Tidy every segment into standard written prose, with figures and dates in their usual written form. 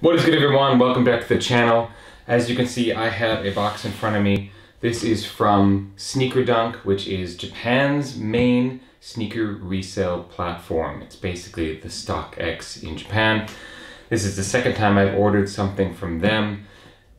What is good, everyone? Welcome back to the channel. As you can see, I have a box in front of me. This is from Sneaker Dunk, which is Japan's main sneaker resale platform. It's basically the StockX in Japan. This is the second time I've ordered something from them.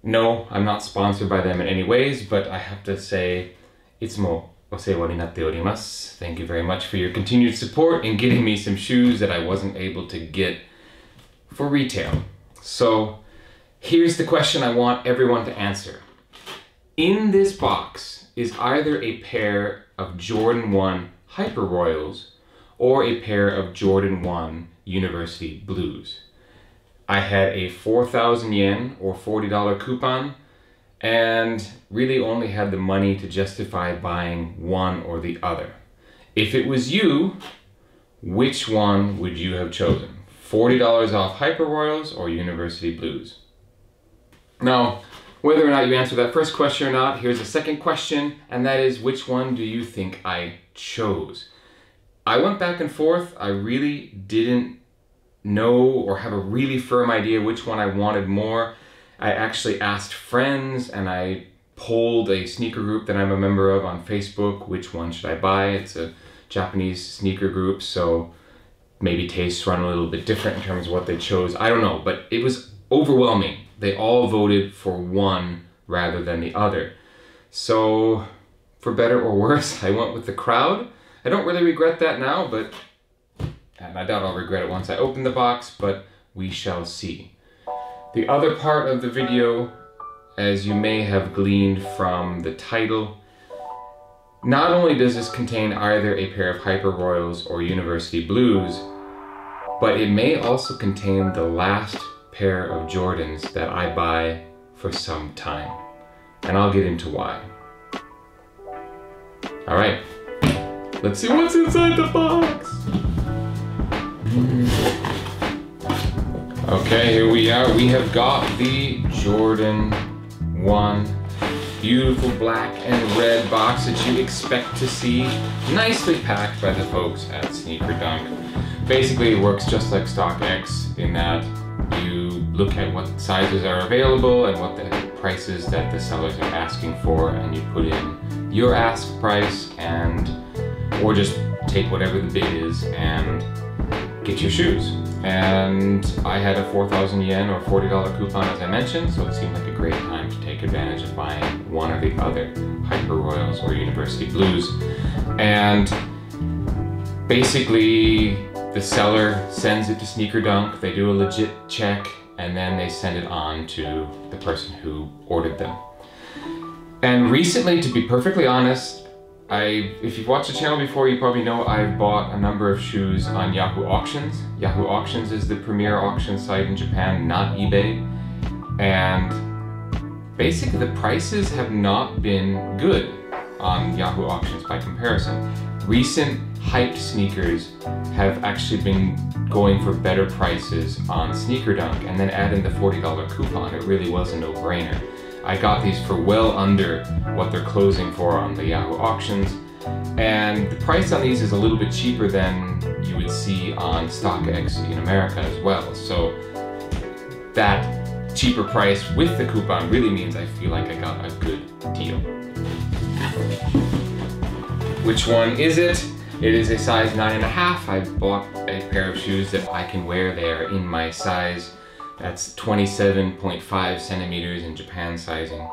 No, I'm not sponsored by them in any ways, but I have to say, itsumo osewa ni natte orimasu. Thank you very much for your continued support in getting me some shoes that I wasn't able to get for retail. So here's the question I want everyone to answer. In this box is either a pair of Jordan 1 Hyper Royals or a pair of Jordan 1 University Blues. I had a 4,000 yen or $40 coupon and really only had the money to justify buying one or the other. If it was you, which one would you have chosen? $40 off Hyper Royals or University Blues? Now, whether or not you answer that first question or not, here's a second question, and that is, which one do you think I chose? I went back and forth. I really didn't know or have a really firm idea which one I wanted more. I actually asked friends and I polled a sneaker group that I'm a member of on Facebook, which one should I buy? It's a Japanese sneaker group, so maybe tastes run a little bit different in terms of what they chose. I don't know, but it was overwhelming. They all voted for one rather than the other. So for better or worse, I went with the crowd. I don't really regret that now, but and I doubt I'll regret it once I open the box, but we shall see. The other part of the video, as you may have gleaned from the title, not only does this contain either a pair of Hyper Royals or University Blues, but it may also contain the last pair of Jordans that I buy for some time. And I'll get into why. Alright, let's see what's inside the box! Okay, here we are. We have got the Jordan 1 beautiful black and red box that you expect to see, nicely packed by the folks at Sneaker Dunk. Basically, it works just like StockX in that you look at what sizes are available and what the prices that the sellers are asking for, and you put in your ask price or just take whatever the bid is and get your shoes. And I had a 4,000 yen or $40 coupon, as I mentioned, so it seemed like a great time to take advantage of buying one or the other, Hyper Royals or University Blues. And basically, the seller sends it to Sneaker Dunk, they do a legit check, and then they send it on to the person who ordered them. And recently, to be perfectly honest, if you've watched the channel before, you probably know I've bought a number of shoes on Yahoo Auctions. Yahoo Auctions is the premier auction site in Japan, not eBay. And basically the prices have not been good on Yahoo Auctions by comparison. Recent hyped sneakers have actually been going for better prices on Sneaker Dunk, and then add in the $40 coupon. It really was a no-brainer. I got these for well under what they're closing for on the Yahoo Auctions, and the price on these is a little bit cheaper than you would see on StockX in America as well. So that cheaper price with the coupon really means I feel like I got a good deal. Which one is it? It is a size 9.5. I bought a pair of shoes that I can wear. They are in my size. That's 27.5 centimeters in Japan sizing.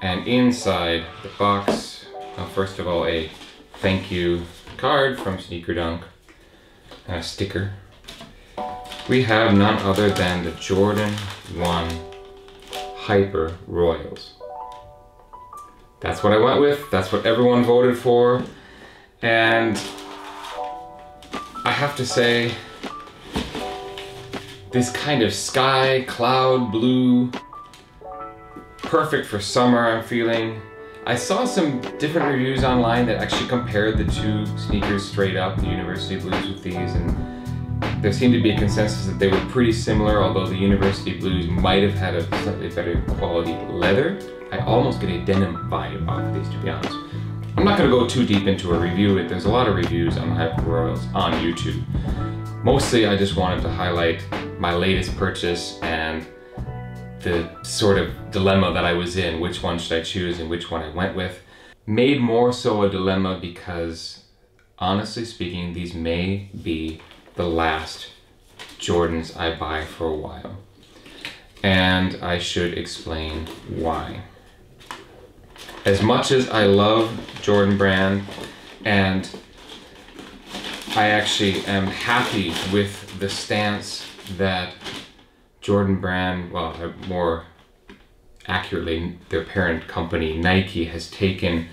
And inside the box, well, first of all, a thank you card from Sneaker Dunk and a sticker. We have none other than the Jordan 1 Hyper Royals. That's what I went with. That's what everyone voted for. And I have to say, this kind of sky, cloud, blue, perfect for summer, I'm feeling. I saw some different reviews online that actually compared the two sneakers straight up, the University Blues with these, and there seemed to be a consensus that they were pretty similar, although the University Blues might have had a slightly better quality leather. I almost get a denim vibe off of these, to be honest. I'm not going to go too deep into a review. There's a lot of reviews on Hyper Royals on YouTube. Mostly I just wanted to highlight my latest purchase and the sort of dilemma that I was in, which one should I choose and which one I went with. Made more so a dilemma because, honestly speaking, these may be the last Jordans I buy for a while. And I should explain why. As much as I love Jordan Brand, and I actually am happy with the stance that Jordan Brand, well, more accurately, their parent company, Nike, has taken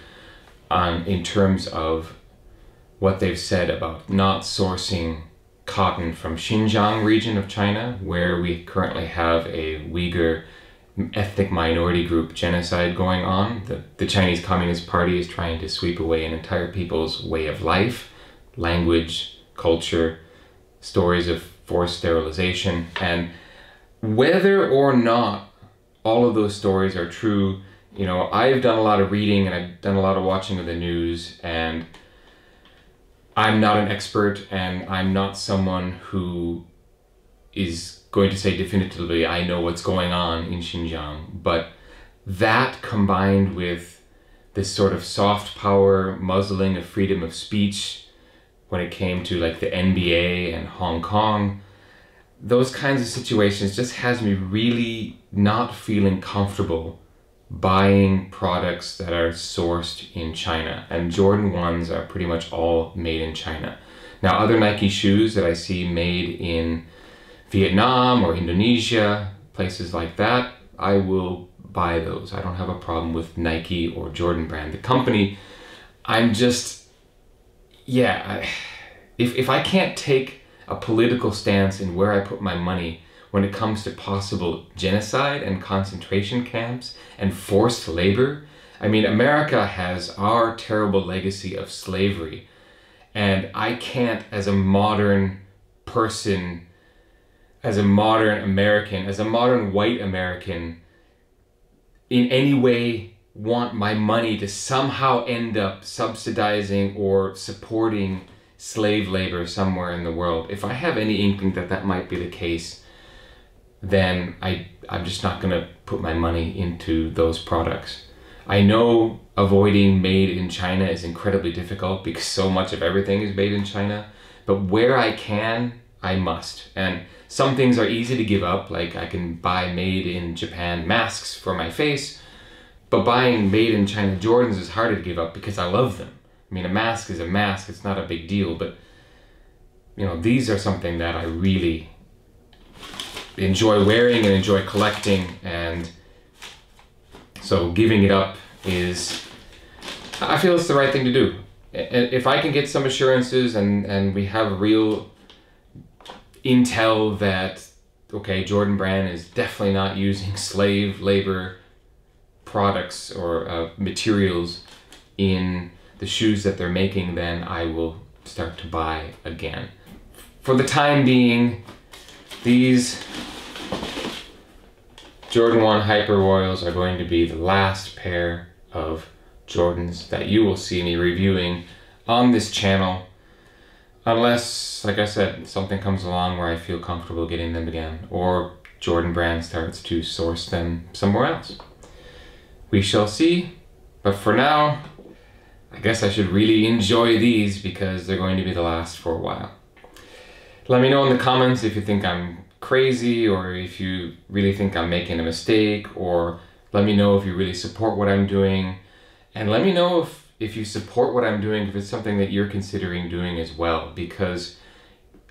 in terms of what they've said about not sourcing cotton from Xinjiang region of China, where we currently have a Uyghur ethnic minority group genocide going on. The Chinese Communist Party is trying to sweep away an entire people's way of life, language, culture, stories of forced sterilization. And whether or not all of those stories are true, you know, I've done a lot of reading and I've done a lot of watching of the news, and I'm not an expert and I'm not someone who is going to say definitively I know what's going on in Xinjiang. But that combined with this sort of soft power muzzling of freedom of speech when it came to like the NBA and Hong Kong, those kinds of situations just has me really not feeling comfortable buying products that are sourced in China. And Jordan 1s are pretty much all made in China. Now, other Nike shoes that I see made in Vietnam or Indonesia, places like that, I will buy those. I don't have a problem with Nike or Jordan Brand. The company, I'm just, yeah, if I can't take a political stance in where I put my money when it comes to possible genocide and concentration camps and forced labor. I mean, America has our terrible legacy of slavery, and I can't, as a modern person, as a modern American, as a modern white American, in any way want my money to somehow end up subsidizing or supporting slave labor somewhere in the world. If I have any inkling that that might be the case, then I'm just not gonna put my money into those products. I know avoiding made in China is incredibly difficult because so much of everything is made in China, but where I can, I must. And some things are easy to give up, like I can buy made in Japan masks for my face, but buying made in China Jordans is harder to give up because I love them. I mean, a mask is a mask, it's not a big deal, but you know, these are something that I really enjoy wearing and enjoy collecting, and so giving it up is, I feel it's the right thing to do. If I can get some assurances and we have real intel that, okay, Jordan Brand is definitely not using slave labor products or materials in the shoes that they're making, then I will start to buy again. For the time being, these Jordan 1 Hyper Royals are going to be the last pair of Jordans that you will see me reviewing on this channel, unless, like I said, something comes along where I feel comfortable getting them again, or Jordan Brand starts to source them somewhere else. We shall see, but for now, I guess I should really enjoy these because they're going to be the last for a while. Let me know in the comments if you think I'm crazy, or if you really think I'm making a mistake, or let me know if you really support what I'm doing, and let me know if you support what I'm doing, if it's something that you're considering doing as well, because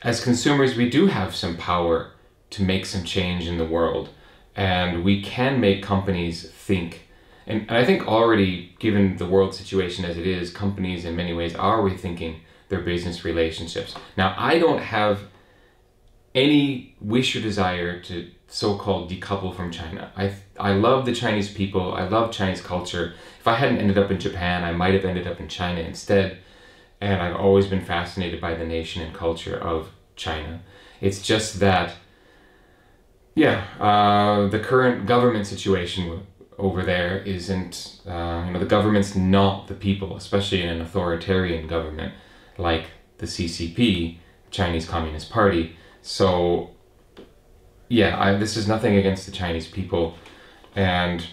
as consumers we do have some power to make some change in the world, and we can make companies think. And I think already, given the world situation as it is, companies in many ways are rethinking their business relationships. Now, I don't have any wish or desire to so-called decouple from China. I love the Chinese people, I love Chinese culture. If I hadn't ended up in Japan, I might have ended up in China instead. And I've always been fascinated by the nation and culture of China. It's just that, yeah, the current government situation over there isn't, you know, the government's not the people, especially in an authoritarian government like the CCP, Chinese Communist Party. So yeah, this is nothing against the Chinese people, and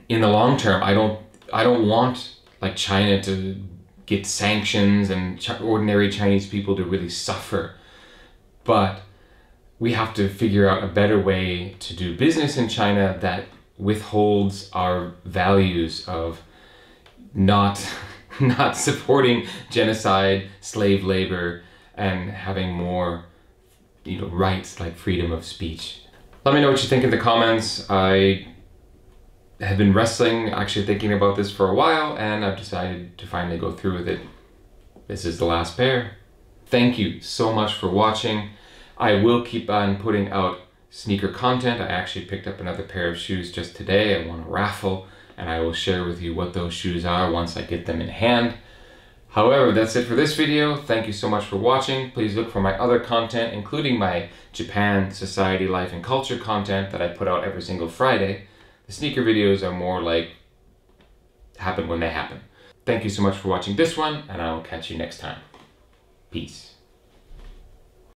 in the long term, I don't want like China to get sanctions and ordinary Chinese people to really suffer. But we have to figure out a better way to do business in China that withholds our values of not not supporting genocide, slave labor, and having more, rights like freedom of speech. Let me know what you think in the comments. I have been wrestling, actually thinking about this for a while, and I've decided to finally go through with it. This is the last pair. Thank you so much for watching. I will keep on putting out sneaker content. I actually picked up another pair of shoes just today. I won a raffle, and I will share with you what those shoes are once I get them in hand. However, that's it for this video. Thank you so much for watching. Please look for my other content, including my Japan society, life, and culture content that I put out every single Friday. The sneaker videos are more like happen when they happen. Thank you so much for watching this one, and I will catch you next time. Peace.